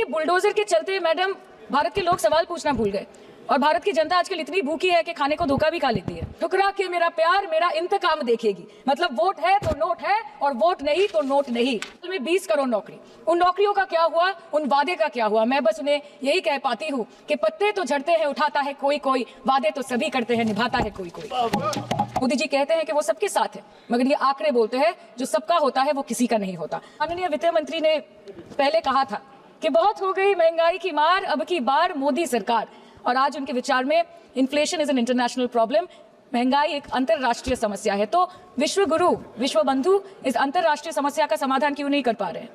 देखिए, बुलडोजर के चलते मैडम भारत के लोग सवाल पूछना भूल गए और भारत की जनता आजकल इतनी भूखी है कि खाने को धोखा भी खा लेती है। ठुकरा के मेरा प्यार मेरा इंतकाम देखेगी, मतलब वोट है तो नोट है और वोट नहीं तो नोट नहीं। में 20 करोड़ नौकरी, उन नौकरियों का क्या हुआ, उन वादे का क्या हुआ? मैं बस उन्हें यही कह पाती हूँ कि पत्ते तो झड़ते हैं उठाता है कोई कोई, वादे तो सभी करते हैं निभाता है कोई कोई। मोदी जी कहते हैं कि वो सबके साथ है, मगर ये आंकड़े बोलते हैं जो सबका होता है वो किसी का नहीं होता। माननीय वित्त मंत्री ने पहले कहा था कि बहुत हो गई महंगाई की मार, अब की बार मोदी सरकार। और आज उनके विचार में inflation is an international problem, महंगाई एक अंतरराष्ट्रीय समस्या है। तो विश्व गुरु विश्व बंधु इस अंतरराष्ट्रीय समस्या का समाधान क्यों नहीं कर पा रहे हैं?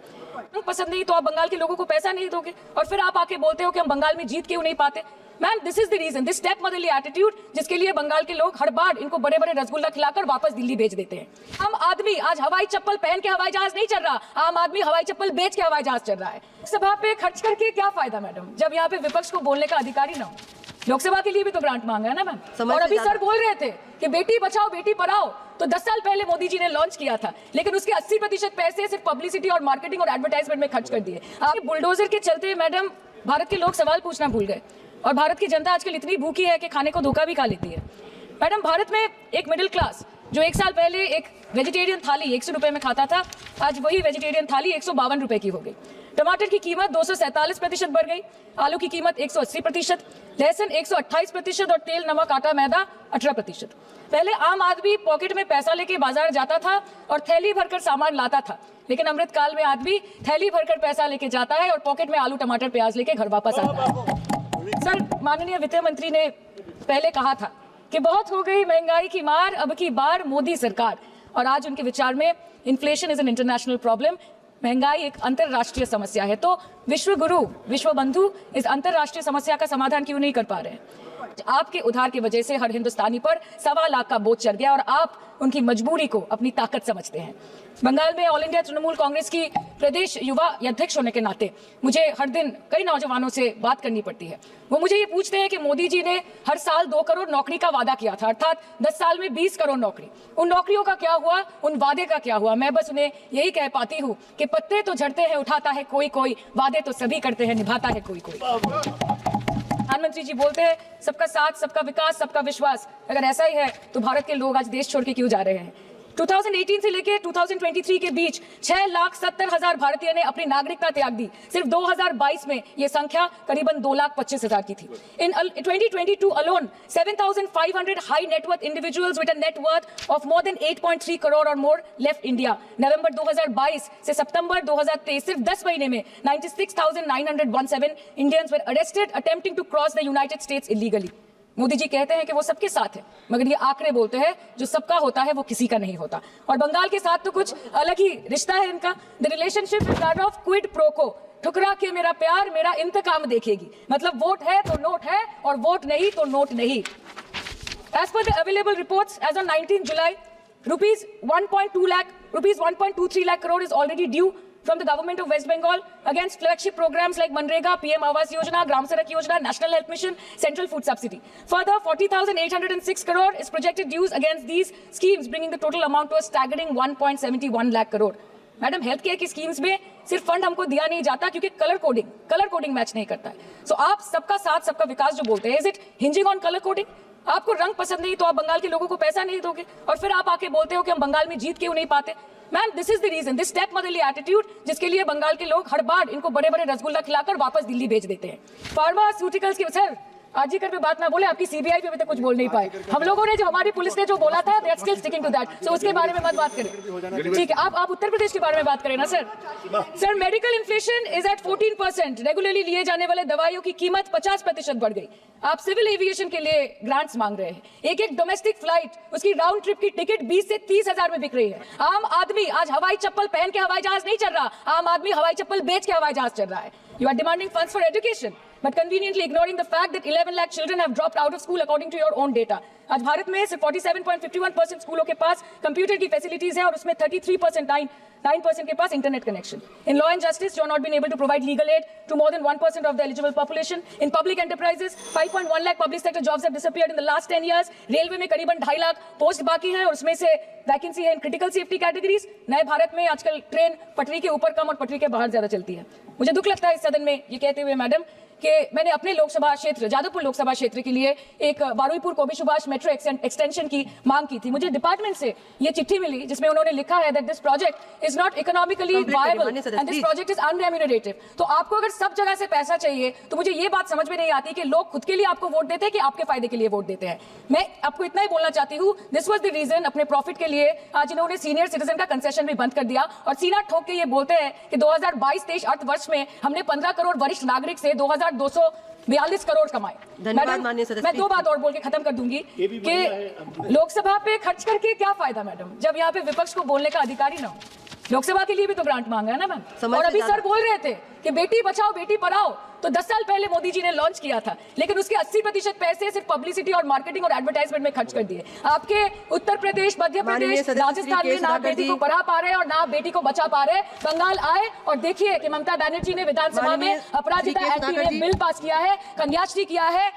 पसंद नहीं तो आप बंगाल के लोगों को पैसा नहीं दोगे और फिर आप आके बोलते हो कि हम बंगाल में जीत क्यों नहीं पाते। Ma'am, this is the reason, this step motherly attitude, जिसके लिए बंगाल के लोग हर बार इनको बड़े बड़े रसगुल्ला खिलाकर वापस दिल्ली भेज देते हैं। आम आदमी आज हवाई चप्पल पहन के हवाई जहाज नहीं चल रहा, आम आदमी हवाई चप्पल बेच के हवाई जहाज चल रहा है। सभा पे खर्च करके क्या फायदा मैडम, जब यहाँ पे विपक्ष को बोलने का अधिकार ही ना हो। लोकसभा के लिए भी तो ग्रांट मांगा है ना मैम। और अभी सर बोल रहे थे कि बेटी बचाओ बेटी पढ़ाओ, तो 10 साल पहले मोदी जी ने लॉन्च किया था, लेकिन उसके 80% पैसे सिर्फ पब्लिसिटी और मार्केटिंग और एडवर्टाइजमेंट में खर्च कर दिए। आप बुलडोजर के चलते मैडम भारत के लोग सवाल पूछना भूल गए और भारत की जनता आजकल इतनी भूखी है कि खाने को धोखा भी खा लेती है। मैडम, भारत में एक मिडिल क्लास जो 1 साल पहले एक वेजिटेरियन थाली 100 रुपए में खाता था, आज वही वेजिटेरियन थाली 152 रुपए की हो गई। टमाटर की कीमत 247% बढ़ गई, आलू की कीमत 180%, लहसुन 128% और तेल नमक आटा मैदा 18%। पहले आम आदमी पॉकेट में पैसा लेके बाजार जाता था और थैली भरकर सामान लाता था, लेकिन अमृतकाल में आदमी थैली भरकर पैसा लेके जाता है और पॉकेट में आलू टमाटर प्याज लेके घर वापस आता है। सर, माननीय वित्त मंत्री ने पहले कहा था कि बहुत हो गई महंगाई की मार, अब की बार मोदी सरकार। और आज उनके विचार में inflation is an international problem, महंगाई एक अंतरराष्ट्रीय समस्या है। तो विश्व गुरु विश्व बंधु इस अंतरराष्ट्रीय समस्या का समाधान क्यों नहीं कर पा रहे हैं? आपके उधार की वजह से हर हिंदुस्तानी पर 1.25 लाख का बोझ चढ़ गया और आप उनकी मजबूरी को अपनी ताकत समझते हैं। बंगाल में ऑल इंडिया तृणमूल कांग्रेस की प्रदेश युवा अध्यक्ष होने के नाते मुझे हर दिन कई नौजवानों से बात करनी पड़ती है। वो मुझे ये पूछते हैं कि मोदी जी ने हर साल 2 करोड़ नौकरी का वादा किया था, अर्थात 10 साल में 20 करोड़ नौकरी, उन नौकरियों का क्या हुआ, उन वादे का क्या हुआ? मैं बस उन्हें यही कह पाती हूँ कि पत्ते तो झड़ते हैं उठाता है कोई कोई, वादे तो सभी करते हैं निभाता है कोई कोई। प्रधानमंत्री जी बोलते हैं सबका साथ सबका विकास सबका विश्वास। अगर ऐसा ही है तो भारत के लोग आज देश छोड़ के क्यों जा रहे हैं? 2018 से लेके 2023 के बीच 6,70,000 भारतीय ने अपनी नागरिकता त्याग दी। सिर्फ 2022 में ये संख्या करीबन 2,25,000 की थी। In 2022 alone, 7,500 high net worth individuals with a net worth of more than 8.3 crore or more left India. नवंबर 2022 से सितंबर 2023 सिर्फ 10 महीने में 96,917 Indians were arrested attempting to cross the United States illegally. Modi ji कहते हैं कि वो सबके साथ है, मगर ये आंकड़े बोलते हैं जो सबका होता है वो किसी का नहीं होता। और बंगाल के साथ तो कुछ अलग ही रिश्ता है इनका। The relationship is that of quid pro को, ठुकरा के मेरा प्यार मेरा इंतकाम देखेगी, मतलब वोट है तो नोट है और वोट नहीं तो नोट नहीं। As per the available reports as on 19 जुलाई, rupees 1.23 lakh crore is already due from the government of West Bengal against flagship programs like Manrega, PM Awas Yojana, Gram Sadak Yojana, National Health Mission, Central Food Subsidy. Further, 40,806 crore is projected dues against these schemes, bringing the total amount to a staggering 1.71 lakh crore. Madam, health care की schemes में सिर्फ fund हमको दिया नहीं जाता क्योंकि colour coding match नहीं करता है। सो आप सबका साथ सबका विकास जो बोलते हैं, is it hinging on colour coding? आपको रंग पसंद नहीं तो आप बंगाल के लोगों को पैसा नहीं दोगे और फिर आप आके बोलते हो कि हम बंगाल में जीत क्यों नहीं पाते। Ma'am, this is the reason, this step motherly attitude, जिसके लिए बंगाल के लोग हर बार इनको बड़े बड़े रसगुल्ला खिलाकर वापस दिल्ली भेज देते हैं। फार्मास्यूटिकल्स की सर आजीकर पे बात ना बोले, आपकी सीबीआई पे अभी तक कुछ बोल नहीं पाए। हम लोगों ने जो हमारी पुलिस ने जो बोला था, that's still sticking to that. So उसके बारे में मत बात करें, ठीक है? आप उत्तर प्रदेश के बारे में बात करें ना sir. Sir, medical inflation is at 14%। Regularly लिए जाने वाले दवाइयों की कीमत 50% बढ़ गई। आप सिविल एविएशन के लिए ग्रांट्स मांग रहे हैं। एक डोमेस्टिक फ्लाइट, उसकी राउंड ट्रिप की टिकट 20 से 30,000 में बिक रही है। आम आदमी आज हवाई चप्पल पहन के हवाई जहाज नहीं चल रहा, आम आदमी हवाई चप्पल बेच के हवाई जहाज चल रहा है। You are demanding funds for education. but conveniently ignoring the fact that 11 lakh children have dropped out of school according to your own data. आज भारत में सिर्फ 47.51% स्कूलों के पास कंप्यूटर की फैसिलिटीज है और उसमें 9% के पास internet connection. In law and justice, you are not been able to provide legal aid to more than 1% of the eligible population. In public enterprises, 5.1 lakh public sector jobs have disappeared in the last 10 years. Railway में करीबन 2.5 lakh post बाकी हैं और उसमें से vacancy है in critical safety categories. नए भारत में आजकल ट्रेन पटरी के ऊपर कम और पटरी के बाहर ज्यादा चलती है. मुझे दुख लगता है इस सदन में ये कहते हुए मैडम कि मैंने अपने लोकसभा क्षेत्र जादवपुर लोकसभा क्षेत्र के लिए एक बारुईपुर कोबी सुभाष मेट्रो एक्सटेंशन की मांग की थी. मुझे डिपार्टमेंट से ये चिट्ठी मिली जिसमें उन्होंने लिखा है that this project is not economically viable and this project is unremunerative. तो आपको अगर सब जगह से पैसा चाहिए तो मुझे ये बात समझ में नहीं आती कि लोग खुद के लिए आपको वोट देते हैं कि आपके फायदे के लिए वोट देते हैं. मैं आपको इतना ही बोलना चाहती हूँ, दिस वाज द रीजन अपने प्रॉफिट के लिए आज इन्होंने सीनियर सिटीजन का कंसेशन भी बंद कर दिया और सीना ठोक के ये बोलते हैं कि 2022-23 अर्थ वर्ष में हमने 15 करोड़ वरिष्ठ नागरिक से 2242 करोड़ कमाए. धन्यवाद माननीय सदस्य. मैं 2 बात और बोल के खत्म कर दूंगी कि लोकसभा पे खर्च करके क्या फायदा मैडम, जब यहाँ पे विपक्ष को बोलने का अधिकार ही ना हो. लोकसभा के लिए भी तो ग्रांट मांगा है ना मैम. और अभी सर बोल रहे थे कि बेटी बचाओ बेटी पढ़ाओ तो 10 साल पहले मोदी जी ने लॉन्च किया था, लेकिन उसके 80% पैसे सिर्फ पब्लिसिटी और मार्केटिंग और एडवर्टाइजमेंट में खर्च कर दिए. आपके उत्तर प्रदेश, मध्य प्रदेश, राजस्थान में ना बेटी को पढ़ा पा रहे और ना बेटी को बचा पा रहे. बंगाल आए और देखिए कि ममता बनर्जी ने विधानसभा में अपराजिता एक्ट में बिल पास किया है, कन्याश्री किया है,